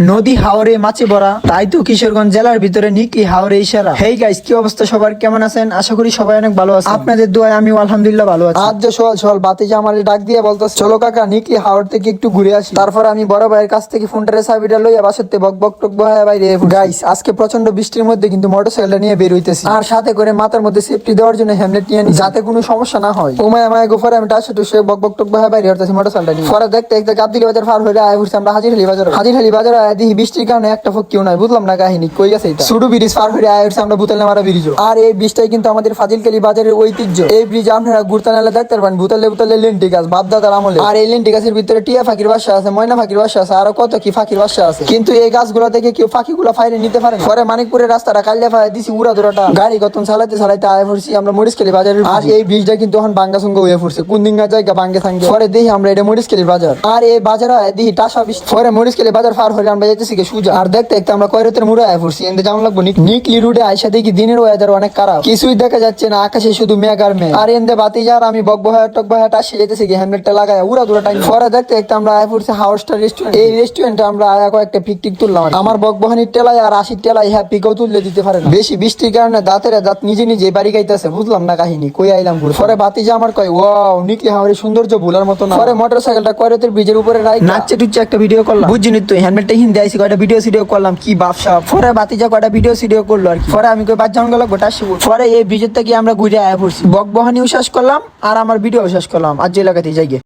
নদী হাওরে মাছে ভরা, তাই তো কিশোরগঞ্জ জেলার ভিতরে নিকলি হাওরে ইশারা। হেই গাইস, কি অবস্থা সবার, কেমন আছেন? আশা করি সবাই অনেক ভালো আছেন। আপনাদের দোয়ায় আমিও আলহামদুলিল্লাহ ভালো আছি। আজ যে সকাল বাতিজা আমার ডাক দিয়ে বলতেছে, চলো কাকা নিকলি হাওর থেকে একটু ঘুরে আসি। তারপর আমি বড় ভাইয়ের কাছ থেকে ফোনটারে চাবিটা লইয়া বাসাতে বক বক টক বহায় বাইরে। গাইস, আজকে প্রচন্ড বৃষ্টির মধ্যে কিন্তু মোটরসাইকেলটা নিয়ে বের হইতেছি, আর সাথে করে মাথার মধ্যে সেফটি দেওয়ার জন্য হেলমেট নিয়ে নি, যাতে কোনো সমস্যা না হয়। ওমায় আমায় গোফরে আমি টাসে টুসে বক বক টক বহায় বাইরে হইতেছি মোটরসাইকেলটা নিয়ে। পরে দেখতে দেখতে গাবদিলি বাজার পার হয়ে আয় ঘুরছি আমরা হাজিরহালি বাজার। হাজিরহালি বাজার দেখি বৃষ্টির কারণে একটা ফোক কেউ নাই, বুঝলাম না কাহিনী কই গেছে এটা। সুডু ব্রিজ পার হয়ে আয় আমরা বুতালে মারা ব্রিজ। আর এই ব্রিজটাই কিন্তু আমাদের ফাজিলকালী বাজারের ঐতিহ্য। এই ব্রিজ আপনারা ঘুরতে নালে দেখতে পারেন, বুতালে বুতালে লেন্টি গাছ বাপদাদার আমলে। আর এই লেন্টি গাছের ভিতরে টিয়া ফাঁকির বাসা আছে, ময়না ফাঁকির বাসা আছে, আরো কত কি ফাঁকির বাসা আছে। কিন্তু এই গাছগুলো থেকে কেউ ফাঁকিগুলো ফাইরে নিতে পারে না। পরে মানিকপুরের রাস্তাটা কালিয়া ফাই দিছি উড়া ধরাটা গাড়ি গতন চালাইতে চালাইতে আয় পড়ছি আমরা মরিচখালী বাজারের। আর এই ব্রিজটা কিন্তু এখন বাঙ্গা সঙ্গ হয়ে পড়ছে, কোন দিন জায়গা বাঙ্গে থাঙ্গে। পরে দেখি আমরা এটা মরিচখালী বাজার। আর এই বাজার দেখি টাসা বৃষ্টি। পরে মরিচখালী বাজার পার হয়ে আমরা যাইতেছি সুজা। আর দেখতে দেখতে আমরা কয়রতের মুড়ে আয় পড়ছি, এতে যেমন লাগবো নিকলি রুটে আইসা দেখি দিনের ওয়েদার অনেক খারাপ, কিছুই দেখা যাচ্ছে না, আকাশে শুধু মেঘ আর মেঘ। আর এন্দে বাতি যার আমি বক বহায় টক বহায় টাসে যেতেছি হেলমেটটা লাগায় উড়া দুরা টাইম। পরে দেখতে দেখতে আমরা আয় পড়ছি হাউস স্টার রেস্টুরেন্ট। এই রেস্টুরেন্টে আমরা আয়া কয়েকটা পিকটিক তুললাম। আমার বক বহানির টেলায় আর 80 টেলায় হ্যাঁ পিকও তুললে দিতে পারে না। বেশি বৃষ্টির কারণে দাঁতের দাঁত নিজে নিজে বাড়ি গাইতেছে, বুঝলাম না কাহিনী কই আইলাম ঘুরে। পরে বাতি যা আমার কয় ওয়াও নিকলি হাওরের সৌন্দর্য ভুলার মতো না। পরে মোটরসাইকেলটা কয়রতের ব্রিজের উপরে রাখ নাচছে টুচছে একটা ভিডিও করলাম, বুঝছিনি তুই হেলমেটটা হিন্দি আইসি কয়টা ভিডিও সিডিও করলাম কি বাপসা। পরে বাতি যা কয়টা ভিডিও সিডিও করলো আর কি। পরে আমি কই বাচ্চা গেল গোটা শিব। পরে এই ব্রিজের থেকে আমরা ঘুরে আয়া পড়ছি, বক বহানিও শেষ করলাম আর আমার ভিডিও শেষ করলাম। আর যে এলাকাতেই যাই গে।